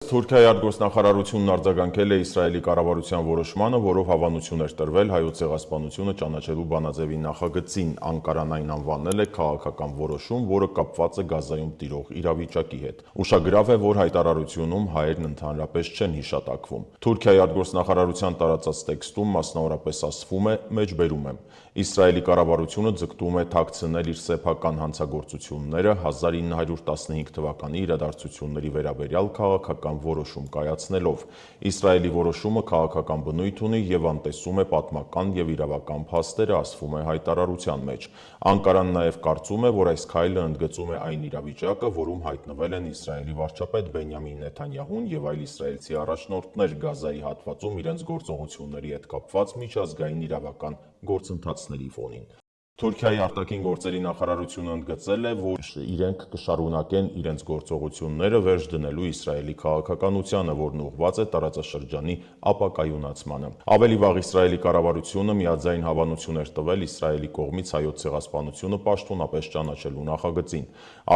Թուրքիայի արտգործնախարարությունն արձագանքել է Իսրայելի կառավարության որոշմանը, որով հավանություն էր տրվել Հայոց ցեղասպանությունը ճանաչելու բանաձևի նախագծին։ Անկարան այն անվանել է քաղաքական որոշում, որը կապված է Գազայում տիրող իրավիճակի հետ։ Ուշագրավ է, որ հայտարարությունում հայերն ընդհանրապես չեն հիշատակվում։ Թուրքիայի արտգործնախարարության տարածած տեքստում մասնավորապես ասվում է, մեջբերում եմ. Իսրայելի կառավարությունը ձգտում է թաքցնել իր սեփական հանցագործությունները 1915 թվականի իրադարձությունների վերաբերյալ քաղաքական որոշում կայացնելով։ Իսրայելի որոշումը քաղաքական բնույթ ունի եւ անտեսում է պատմական եւ իրավական փաստերը, ասվում է հայտարարության մեջ։ Անկարան նաեւ կարծում է, որ այս քայլը ընդգծում է այն իրավիճակը, որում հայտնվել են Իսրայելի վարչապետ Բենյամին Նեթանյահուն եւ այլ իսրայելցի առաջնորդներ Գազայի հատվածում իրենց գործողությունների հետ կապված միջազգային իրավական գործընթացների ֆոնին։ Թուրքիայի արտաքին գործերի նախարարությունը ընդգծել է, որ իրենք կշարունակեն իրենց գործողությունները վերջ դնելու Իսրայելի քաղաքականությանը, որն ուղղված է տարածաշրջանի ապակայունացմանը։ Ավելի վաղ Իսրայելի կառավարությունը միաձայն հավանություն էր տվել Իսրայելի կողմից Հայոց ցեղասպանությունը պաշտոնապես ճանաչելու նախագծին։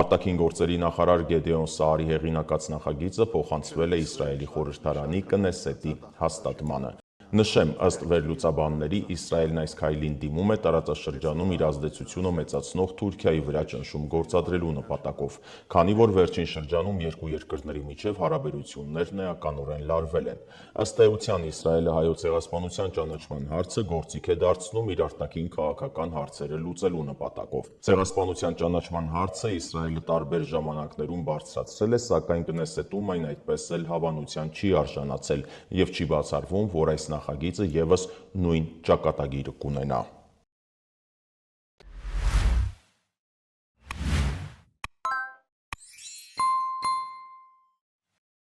Արտաքին գործերի նախարար Գեդեոն Սաարի հեղինակած նախագիծը փոխանցվել է Իսրայելի խորհրդարանի Կնեսետի հաստատմանը։ Նշեմ, ըստ վերլուծաբանների, Իսրայելն այս քայլին դիմում է տարածաշրջանում իր ազդեցությունը մեծացնող Թուրքիայի վրա ճնշում գործադրելու նպատակով, քանի որ վերջին շրջանում երկու երկրների միջև հարաբերություններն էականորեն լարվել են։ Ըստ էության Իսրայելը Հայոց ցեղասպանության ճանաչման հարցը գործիք է դարձնում իր արտաքին քաղաքական հարցերը լուծելու նպատակով։ Ցեղասպանության ճանաչման հարցը Իսրայելը տարբեր ժամանակներում բարձրացրել է, սակայն Կնեսետում այն այդպես էլ հավանության չի արժանացել եւ չի բացառվում, որ այս նախագիծը եւս նույն ճակատագիրը կունենա։